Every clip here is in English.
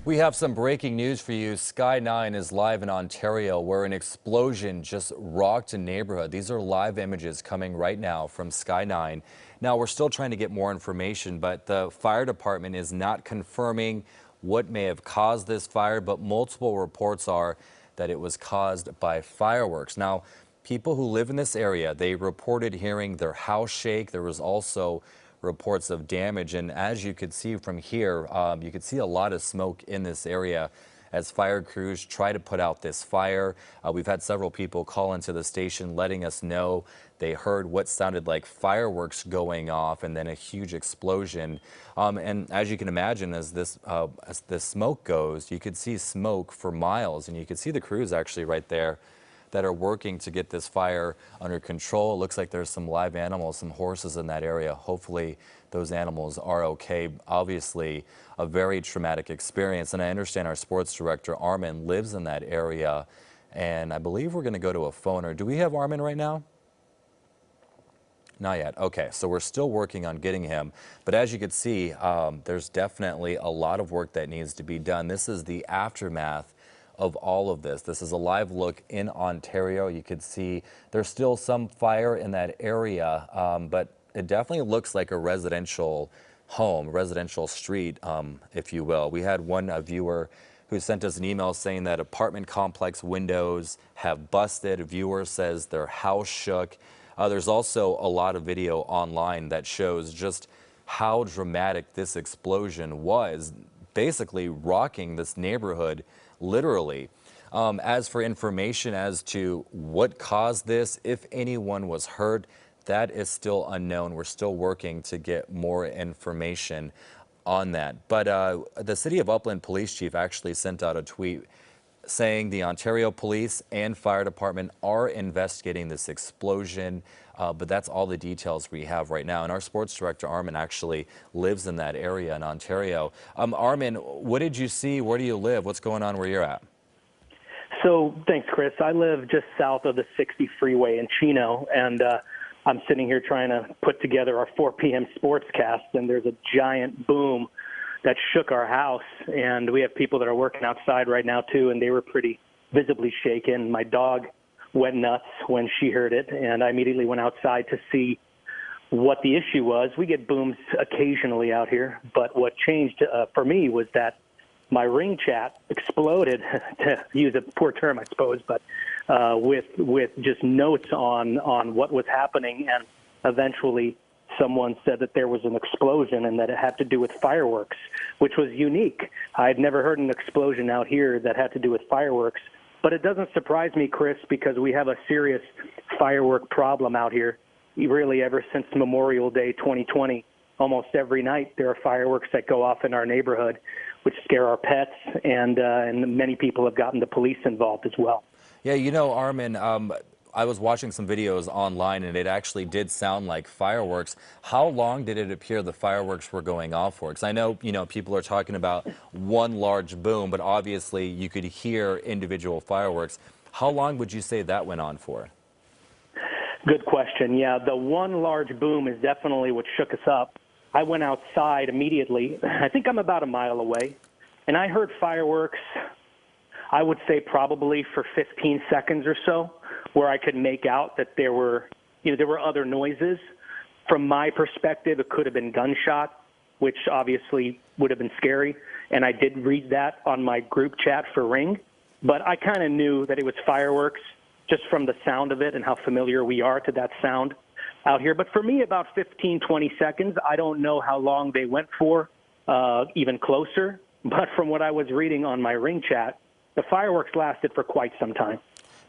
We have some breaking news for you. Sky 9 is live in Ontario where an explosion just rocked a neighborhood. These are live images coming right now from Sky 9. Now, we're still trying to get more information, but the fire department is not confirming what may have caused this fire, but multiple reports are that it was caused by fireworks. Now, people who live in this area, they reported hearing their house shake. There was also reports of damage. And as you could see from here, you could see a lot of smoke in this area as fire crews try to put out this fire. We've had several people call into the station letting us know they heard what sounded like fireworks going off and then a huge explosion. And as you can imagine, as this smoke goes, you could see smoke for miles, and you could see the crews actually right there that are working to get this fire under control. It looks like there's some live animals, some horses in that area. Hopefully those animals are okay. Obviously a very traumatic experience. And I understand our sports director, Armin, lives in that area. And I believe we're gonna go to a phoner. Do we have Armin right now? Not yet. Okay, so we're still working on getting him. But as you can see, there's definitely a lot of work that needs to be done. This is the aftermath of all of this. This is a live look in Ontario. You could see there's still some fire in that area, but it definitely looks like a residential home, residential street, if you will. We had one viewer who sent us an email saying that apartment complex windows have busted. A viewer says their house shook. There's also a lot of video online that shows just how dramatic this explosion was, basically rocking this neighborhood literally. As for information as to what caused this, if anyone was hurt, that is still unknown. We're still working to get more information on that. But the City of Upland Police Chief actually sent out a tweet saying the Ontario Police and Fire Department are investigating this explosion, but that's all the details we have right now. And our sports director, Armin, actually lives in that area in Ontario. Armin, what did you see? Where do you live? What's going on where you're at? So thanks, Chris. I live just south of the 60 freeway in Chino, and I'm sitting here trying to put together our 4 p.m. sportscast, and there's a giant boom that shook our house, and we have people that are working outside right now too, and they were pretty visibly shaken. My dog went nuts when she heard it, and I immediately went outside to see what the issue was. We get booms occasionally out here, but what changed for me was that my ring chat exploded, to use a poor term, I suppose, but with just notes on what was happening, and eventually someone said that there was an explosion and that it had to do with fireworks, which was unique. I'd never heard an explosion out here that had to do with fireworks, but it doesn't surprise me, Chris, because we have a serious firework problem out here. Really, ever since Memorial Day 2020, almost every night there are fireworks that go off in our neighborhood, which scare our pets, and many people have gotten the police involved as well. Yeah, you know, Armin, I was watching some videos online and it actually did sound like fireworks. How long did it appear the fireworks were going off for? Because I know, people are talking about one large boom, but obviously you could hear individual fireworks. How long would you say that went on for? Good question. Yeah, the one large boom is definitely what shook us up. I went outside immediately. I think I'm about a mile away, and I heard fireworks, I would say probably for 15 seconds or so, where I could make out that there were other noises. From my perspective, it could have been gunshot, which obviously would have been scary. And I did read that on my group chat for Ring, but I kind of knew that it was fireworks just from the sound of it and how familiar we are to that sound out here. But for me, about 15, 20 seconds. I don't know how long they went for, even closer. But from what I was reading on my Ring chat, the fireworks lasted for quite some time.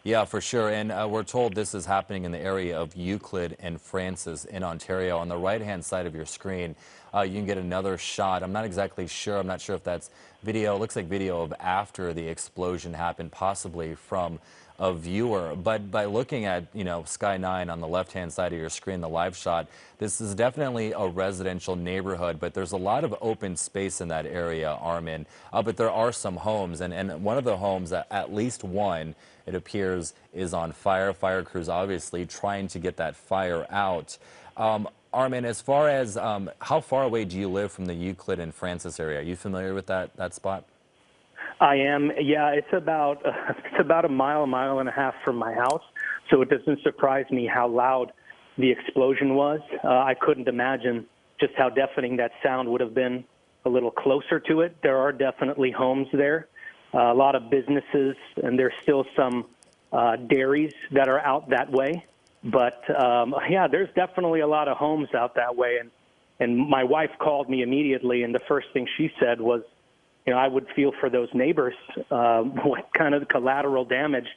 Yeah, for sure. And we're told this is happening in the area of Euclid and Francis in Ontario. On the right-hand side of your screen, you can get another shot. I'm not exactly sure. I'm not sure if that's video. It looks like video of after the explosion happened, possibly from a viewer. But by looking at, Sky 9 on the left-hand side of your screen, the live shot, this is definitely a residential neighborhood, but there's a lot of open space in that area, Armin. But there are some homes, and one of the homes, at least one, it appears, is on fire. Fire crews obviously trying to get that fire out. Armin, as far as how far away do you live from the Euclid and Francis area? Are you familiar with that spot? I am. Yeah, it's about a mile and a half from my house. So it doesn't surprise me how loud the explosion was. I couldn't imagine just how deafening that sound would have been a little closer to it. There are definitely homes there, a lot of businesses, and there's still some dairies that are out that way. But yeah, there's definitely a lot of homes out that way. And my wife called me immediately, and the first thing she said was, you know, I would feel for those neighbors, what kind of collateral damage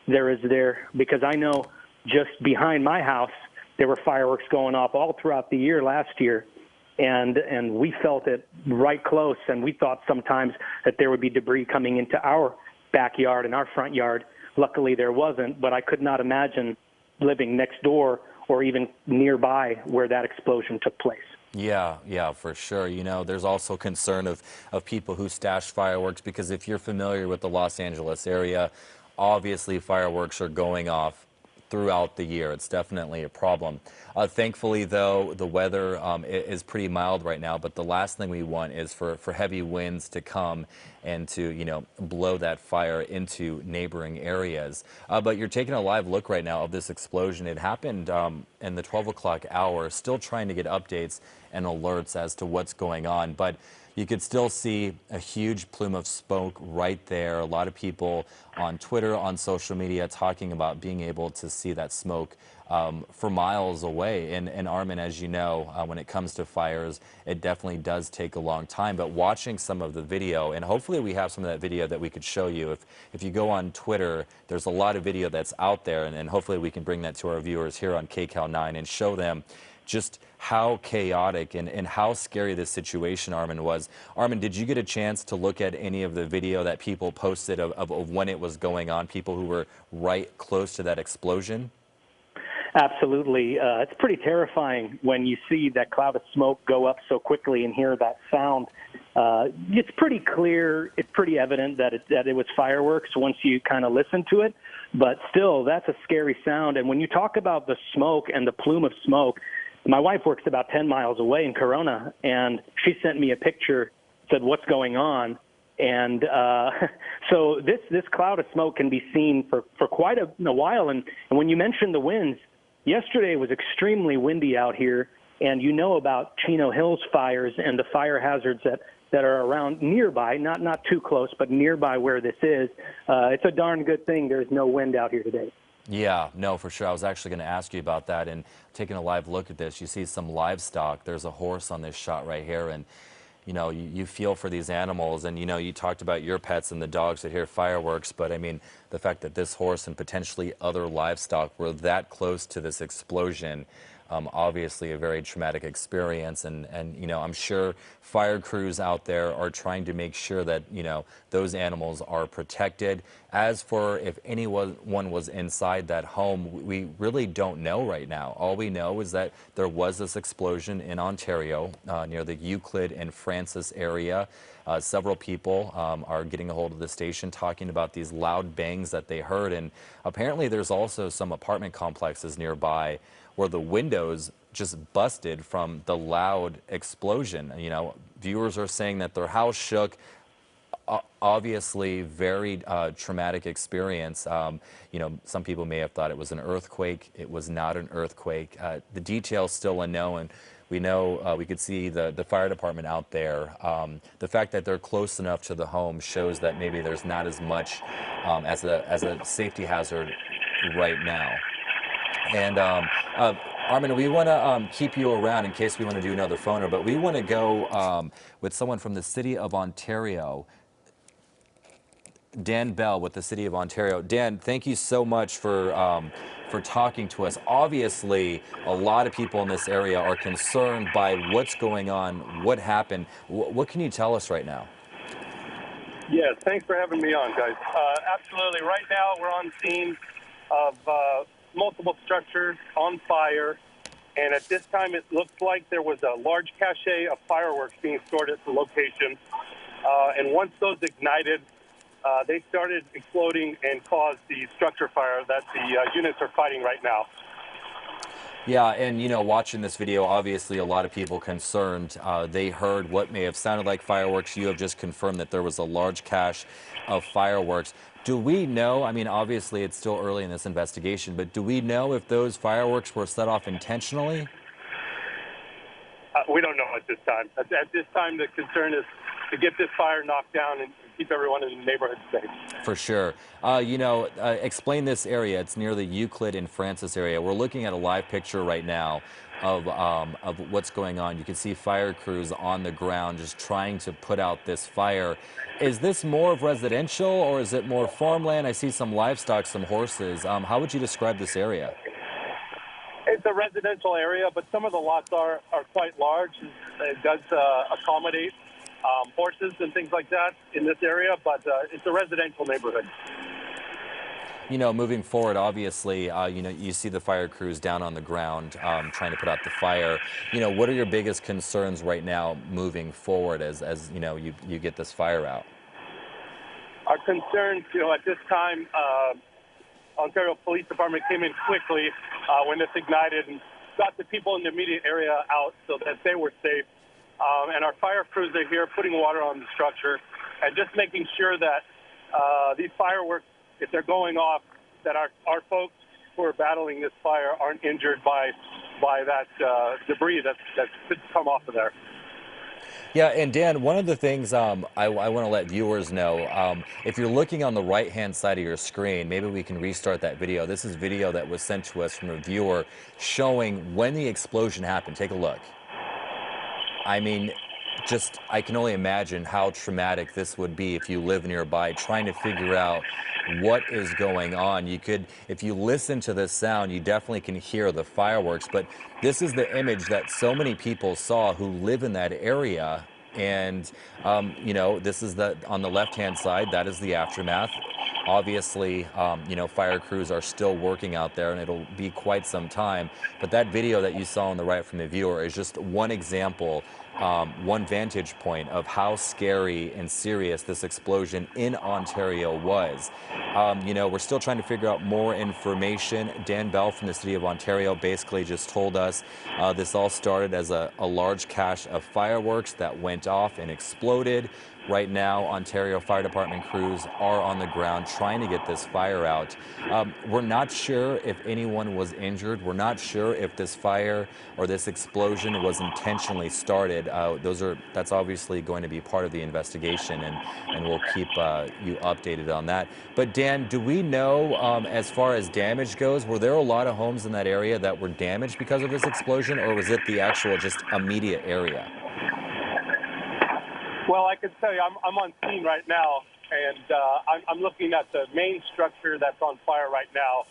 there is there, because I know just behind my house there were fireworks going off all throughout the year last year, and we felt it right close, and we thought sometimes that there would be debris coming into our backyard and our front yard. Luckily there wasn't, but I could not imagine living next door or even nearby where that explosion took place. Yeah, for sure. You know, there's also concern of people who stash fireworks, because if you're familiar with the Los Angeles area, obviously fireworks are going off throughout the year. It's definitely a problem. Thankfully, though, the weather is pretty mild right now, but the last thing we want is for heavy winds to come and to, you know, blow that fire into neighboring areas. But you're taking a live look right now of this explosion. It happened in the 12 o'clock hour, still trying to get updates and alerts as to what's going on. But you could still see a huge plume of smoke right there. A lot of people on Twitter, on social media, talking about being able to see that smoke for miles away. And Armin, as you know, when it comes to fires, it definitely does take a long time. But watching some of the video, and hopefully we have some of that video that we could show you. If you go on Twitter, there's a lot of video that's out there, and hopefully we can bring that to our viewers here on KCAL 9 and show them just how chaotic and how scary this situation, Armin, was. Armin, did you get a chance to look at any of the video that people posted of when it was going on, people who were right close to that explosion? Absolutely. It's pretty terrifying when you see that cloud of smoke go up so quickly and hear that sound. It's pretty clear, it's pretty evident that it was fireworks once you kind of listen to it. But still, that's a scary sound. And when you talk about the smoke and the plume of smoke, my wife works about 10 miles away in Corona, and she sent me a picture, said, "What's going on?" And so this cloud of smoke can be seen for quite a while. And when you mentioned the winds, yesterday was extremely windy out here, and you know about Chino Hills fires and the fire hazards that are around nearby, not too close, but nearby where this is. It's a darn good thing there's no wind out here today. Yeah, no, for sure. I was actually going to ask you about that. And taking a live look at this, you see some livestock. There's a horse on this shot right here. And, you know, you feel for these animals. And, you know, you talked about your pets and the dogs that hear fireworks. But, I mean, the fact that this horse and potentially other livestock were that close to this explosion, obviously a very traumatic experience. And, you know, I'm sure fire crews out there are trying to make sure that, you know, those animals are protected. As for if anyone was inside that home, we really don't know right now. All we know is that there was this explosion in Ontario near the Euclid and Francis area. Several people are getting a hold of the station talking about these loud bangs that they heard. And apparently there's also some apartment complexes nearby where the windows just busted from the loud explosion. You know, viewers are saying that their house shook. Obviously, very traumatic experience. You know, some people may have thought it was an earthquake. It was not an earthquake. The details still unknown. We know we could see the fire department out there. The fact that they're close enough to the home shows that maybe there's not as much as a safety hazard right now. And Armin, we want to keep you around in case we want to do another phoner, but we want to go with someone from the city of Ontario. Dan Bell with the City of Ontario. Dan, thank you so much for talking to us. Obviously, a lot of people in this area are concerned by what's going on, what happened. What can you tell us right now? Yes, thanks for having me on, guys. Absolutely. Right now, we're on scene of multiple structures on fire, and at this time, it looks like there was a large cache of fireworks being stored at the location. And once those ignited, they started exploding and caused the structure fire that the units are fighting right now. Yeah, and watching this video, obviously a lot of people concerned. They heard what may have sounded like fireworks. You have just confirmed that there was a large cache of fireworks. Do we know, I mean, obviously it's still early in this investigation, but do we know if those fireworks were set off intentionally? We don't know at this time. At this time, the concern is to get this fire knocked down and keep everyone in the neighborhood safe. For sure. Explain this area. It's near the Euclid and Francis area. We're looking at a live picture right now of what's going on. You can see fire crews on the ground just trying to put out this fire. Is this more of residential or is it more farmland? I see some livestock, some horses. How would you describe this area? It's a residential area, but some of the lots are quite large. It does accommodate horses and things like that in this area, but it's a residential neighborhood. Moving forward, obviously, you see the fire crews down on the ground trying to put out the fire. What are your biggest concerns right now moving forward as you get this fire out? Our concerns, at this time, Ontario Police Department came in quickly when this ignited and got the people in the immediate area out so that they were safe. And our fire crews are here putting water on the structure and just making sure that these fireworks, if they're going off, that our folks who are battling this fire aren't injured by that debris that could come off of there. Yeah, and Dan, one of the things I want to let viewers know, if you're looking on the right-hand side of your screen, maybe we can restart that video. This is video that was sent to us from a viewer showing when the explosion happened. Take a look. I mean, I can only imagine how traumatic this would be if you live nearby, trying to figure out what is going on. If you listen to this sound, you definitely can hear the fireworks, but this is the image that so many people saw who live in that area. And, this is on the left-hand side, that is the aftermath. Obviously, fire crews are still working out there and it'll be quite some time. But that video that you saw on the right from the viewer is just one example, one vantage point of how scary and serious this explosion in Ontario was. We're still trying to figure out more information. Dan Bell from the City of Ontario basically just told us this all started as a large cache of fireworks that went off and exploded. Right now, Ontario Fire Department crews are on the ground trying to get this fire out. We're not sure if anyone was injured. We're not sure if this fire or this explosion was intentionally started. That's obviously going to be part of the investigation, and we'll keep you updated on that. But Dan, do we know, as far as damage goes, were there a lot of homes in that area that were damaged because of this explosion, or was it the actual just immediate area? Well, I can tell you, I'm on scene right now, and I'm looking at the main structure that's on fire right now.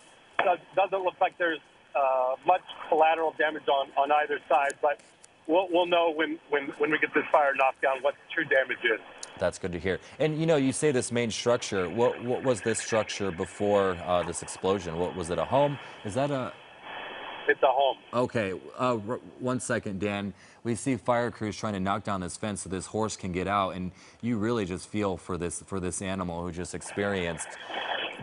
Doesn't look like there's much collateral damage on either side, but we'll know when we get this fire knocked down what the true damage is. That's good to hear. And you say this main structure. What was this structure before this explosion? What was it? A home? Is that a? It's a home. Okay, 1 second, Dan. We see fire crews trying to knock down this fence so this horse can get out, and you really just feel for this animal who just experienced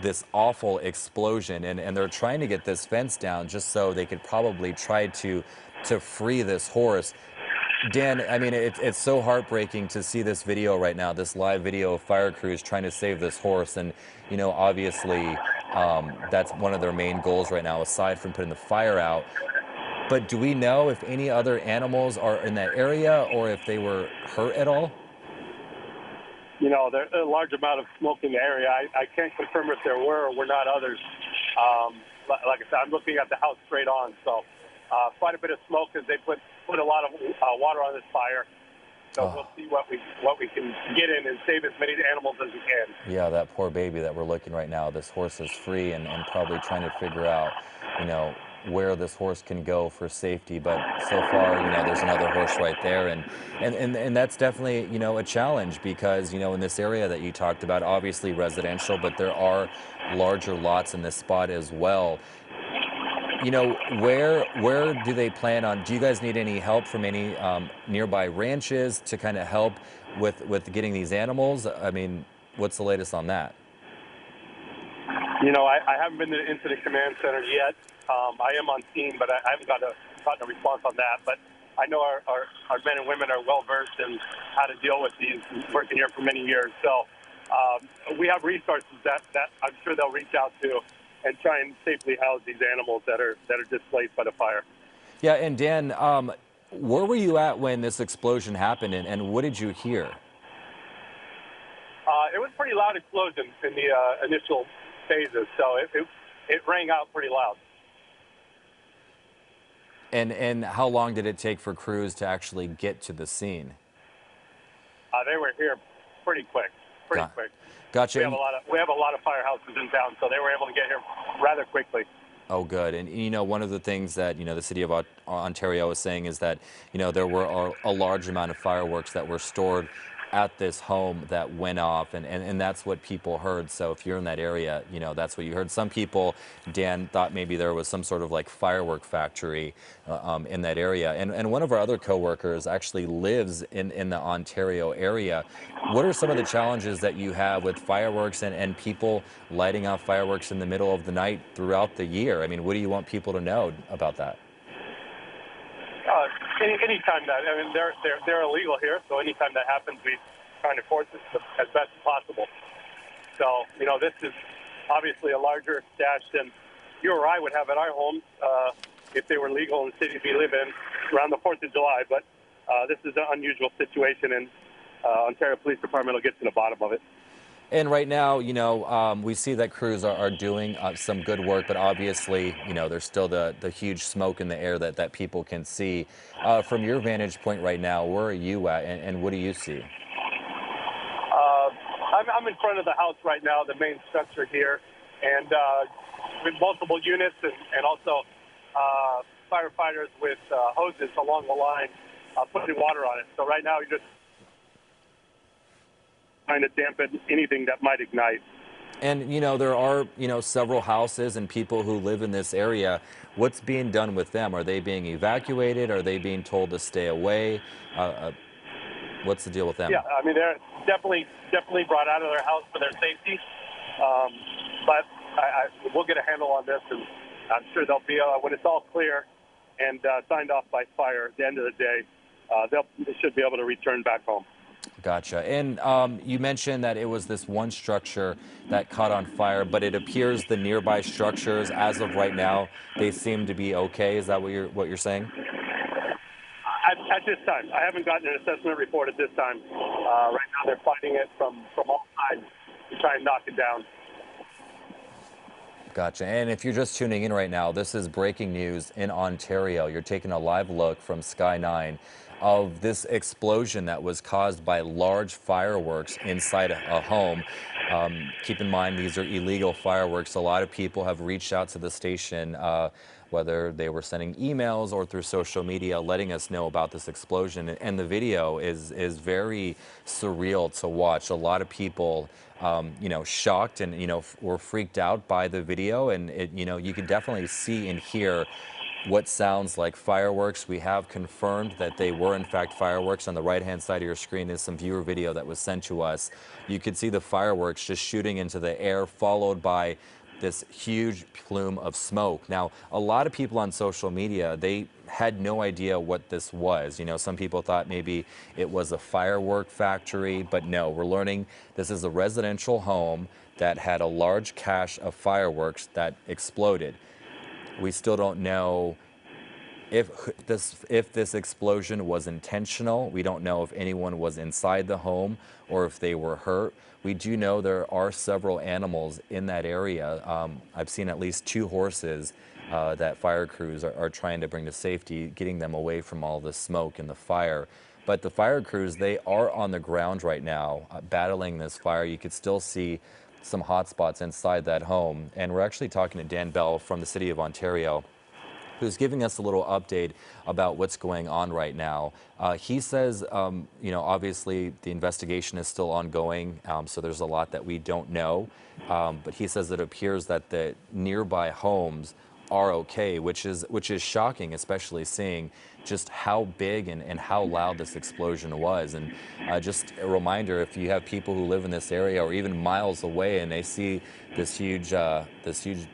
this awful explosion, and they're trying to get this fence down just so they could probably try to free this horse. Dan, I mean, it's so heartbreaking to see this video right now, this live video of fire crews trying to save this horse, and obviously that's one of their main goals right now, aside from putting the fire out. But do we know if any other animals are in that area or if they were hurt at all? There's a large amount of smoke in the area. I can't confirm if there were or were not others. Like I said, I'm looking at the house straight on, so quite a bit of smoke as they put a lot of water on this fire. So we'll see what we can get in and save as many animals as we can. Yeah, that poor baby that we're looking right now. This horse is free and probably trying to figure out, where this horse can go for safety. But so far, there's another horse right there, and that's definitely, a challenge because, in this area that you talked about, obviously residential, but there are larger lots in this spot as well. Where do they plan on? Do you guys need any help from any nearby ranches to kind of help with getting these animals? I mean, what's the latest on that? I haven't been to the incident command center yet. I am on scene, but I haven't gotten a response on that. But I know our men and women are well versed in how to deal with these, working here for many years. So we have resources that I'm sure they'll reach out to and try and safely house these animals that are displaced by the fire. Yeah, and Dan, where were you at when this explosion happened, and what did you hear? It was a pretty loud explosion in the initial phases, so it rang out pretty loud. And how long did it take for crews to actually get to the scene? They were here pretty quick, pretty quick. Gotcha. We have a lot of firehouses in town, so they were able to get here rather quickly. Oh, good. And, one of the things that, the city of Ontario is saying is that, there were a large amount of fireworks that were stored at this home that went off, and that's what people heard. So if you're in that area, that's what you heard. Some people, Dan, thought maybe there was some sort of like firework factory in that area. And one of our other coworkers actually lives in the Ontario area. What are some of the challenges that you have with fireworks and people lighting off fireworks in the middle of the night throughout the year? I mean, what do you want people to know about that? Anytime that, I mean, they're illegal here, so anytime that happens, we try and enforce it as best as possible. So, this is obviously a larger stash than you or I would have at our homes if they were legal in the cities we live in around the 4th of July. But this is an unusual situation, and Ontario Police Department will get to the bottom of it. And right now, we see that crews are doing some good work, but obviously, there's still the huge smoke in the air that people can see. From your vantage point right now, where are you at, and what do you see? I'm in front of the house right now, the main structure here, and with multiple units and also firefighters with hoses along the line putting water on it. So right now, you're just trying to dampen anything that might ignite. And, there are, several houses and people who live in this area. What's being done with them? Are they being evacuated? Are they being told to stay away? What's the deal with them? Yeah, I mean, they're definitely brought out of their house for their safety. But we'll get a handle on this, and I'm sure they'll be, when it's all clear and signed off by fire at the end of the day, they should be able to return back home. Gotcha. And you mentioned that it was this one structure that caught on fire, but it appears the nearby structures, as of right now, they seem to be okay. Is that what you're saying? At this time, I haven't gotten an assessment report at this time. Right now, they're fighting it from all sides to try and knock it down. Gotcha. And if you're just tuning in right now, this is breaking news in Ontario. You're taking a live look from Sky 9 of this explosion that was caused by large fireworks inside a home. Keep in mind, these are illegal fireworks. A lot of people have reached out to the station, whether they were sending emails or through social media, letting us know about this explosion. And the video is very surreal to watch. A lot of people, shocked and, were freaked out by the video. And, you can definitely see and hear what sounds like fireworks. We have confirmed that they were in fact fireworks. On the right-hand side of your screen is some viewer video that was sent to us. You could see the fireworks just shooting into the air, followed by this huge plume of smoke. Now, a lot of people on social media, they had no idea what this was. Some people thought maybe it was a firework factory, but no, we're learning this is a residential home that had a large cache of fireworks that exploded. We still don't know if this explosion was intentional. We don't know if anyone was inside the home or if they were hurt. We do know there are several animals in that area. I've seen at least 2 horses that fire crews are trying to bring to safety, getting them away from all the smoke and the fire. But the fire crews, they are on the ground right now battling this fire. You could still see some hot spots inside that home. And we're actually talking to Dan Bell from the City of Ontario, who's giving us a little update about what's going on right now. He says, obviously the investigation is still ongoing, so there's a lot that we don't know. But he says it appears that the nearby homes are okay, which is shocking, especially seeing just how big and how loud this explosion was. And just a reminder, if you have people who live in this area or even miles away and they see this huge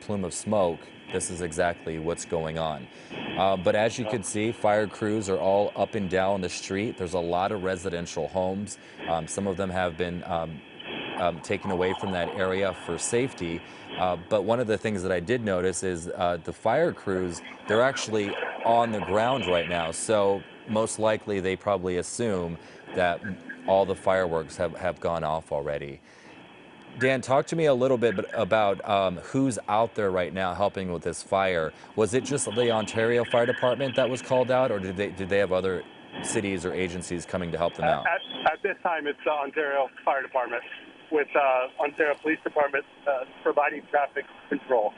plume of smoke, this is exactly what's going on. But as you can see, fire crews are all up and down the street. There's a lot of residential homes. Some of them have been taken away from that area for safety. But one of the things that I did notice is the fire crews, they're actually on the ground right now. So most likely they probably assume that all the fireworks have gone off already. Dan, talk to me a little bit about who's out there right now helping with this fire. Was it just the Ontario Fire Department that was called out, or did they have other cities or agencies coming to help them out? At this time, it's the Ontario Fire Department with Ontario Police Department providing traffic control.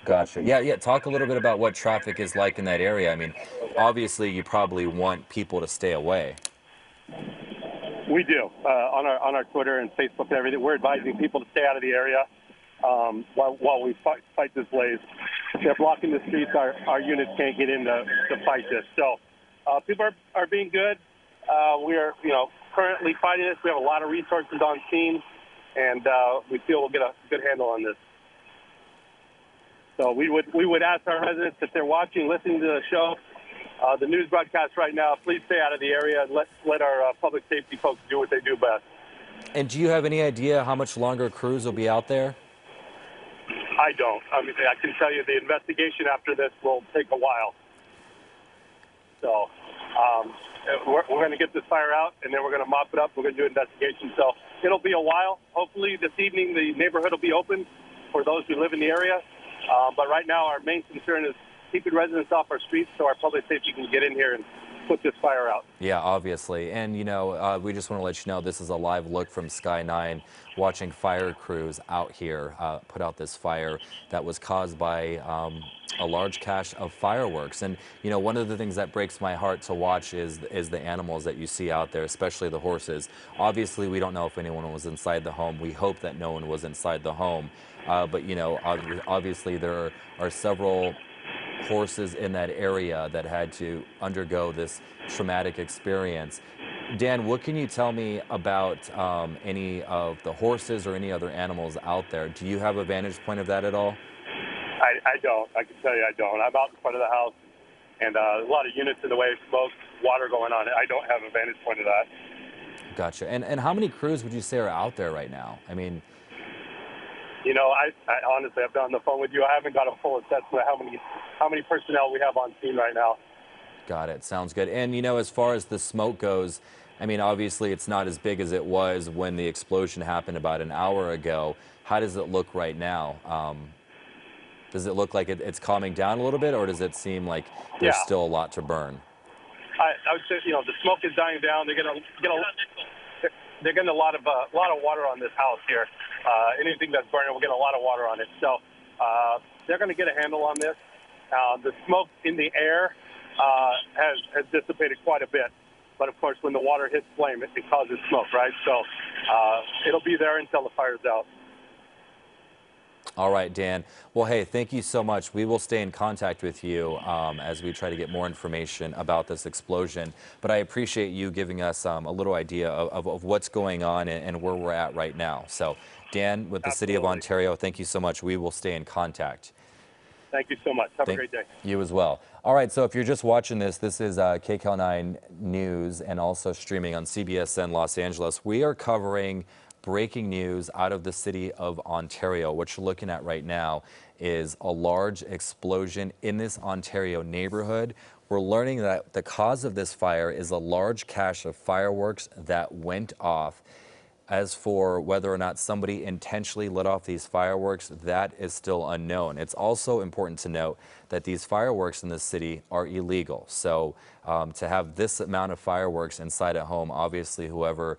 Gotcha. Yeah. Talk a little bit about what traffic is like in that area. I mean, obviously, you probably want people to stay away. We do on our Twitter and Facebook and everything. We're advising people to stay out of the area while we fight this blaze. They're blocking the streets. Our units can't get in to fight this. So people are being good. We are currently fighting this. We have a lot of resources on scene, and we feel we'll get a good handle on this. So we would ask our residents, if they're watching, listening to the show, the news broadcast right now, please stay out of the area and let our public safety folks do what they do best. And do you have any idea how much longer crews will be out there? I don't. I mean, I can tell you the investigation after this will take a while. So we're going to get this fire out, and then we're going to mop it up. We're going to do an investigation. So it'll be a while. Hopefully this evening the neighborhood will be open for those who live in the area. But right now our main concern is keeping residents off our streets so our public safety can get in here and put this fire out. Yeah, obviously. And, we just want to let you know this is a live look from Sky 9 watching fire crews out here put out this fire that was caused by a large cache of fireworks. And, one of the things that breaks my heart to watch is the animals that you see out there, especially the horses. Obviously, we don't know if anyone was inside the home. We hope that no one was inside the home. But, obviously there are several horses in that area that had to undergo this traumatic experience. Dan, what can you tell me about any of the horses or any other animals out there? Do you have a vantage point of that at all? I don't. I can tell you I don't. I'm out in front of the house, and a lot of units in the way, smoke, water going on. I don't have a vantage point of that. Gotcha. And how many crews would you say are out there right now? I mean, I honestly, I've been on the phone with you. I haven't got a full assessment of how many personnel we have on scene right now. Got it. Sounds good. And, as far as the smoke goes, I mean, obviously it's not as big as it was when the explosion happened about an hour ago. How does it look right now? Does it look like it's calming down a little bit, or does it seem like there's still a lot to burn? I would say, the smoke is dying down. They're going to get a lot of water on this house here. Anything that's burning will get a lot of water on it. So they're going to get a handle on this. The smoke in the air has dissipated quite a bit. But, of course, when the water hits flame, it causes smoke, right? So it'll be there until the fire's out. All right, Dan. Well, hey, thank you so much. We will stay in contact with you as we try to get more information about this explosion. But I appreciate you giving us a little idea of what's going on and where we're at right now. So, Dan, with the City of Ontario, thank you so much. We will stay in contact. Thank you so much. Have a great day. You as well. All right, so if you're just watching this, this is KCAL 9 News and also streaming on CBSN Los Angeles. We are covering breaking news out of the City of Ontario. What you're looking at right now is a large explosion in this Ontario neighborhood. We're learning that the cause of this fire is a large cache of fireworks that went off. As for whether or not somebody intentionally lit off these fireworks, that is still unknown. It's also important to note that these fireworks in the city are illegal. So to have this amount of fireworks inside a home, obviously whoever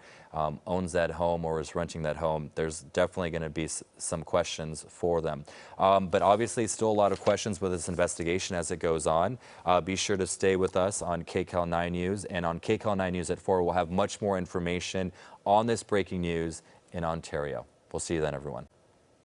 owns that home or is renting that home, there's definitely going to be some questions for them. But obviously still a lot of questions with this investigation as it goes on. Be sure to stay with us on KCAL 9 News, and on KCAL 9 News at 4 we'll have much more information on this breaking news in Ontario. We'll see you then, everyone.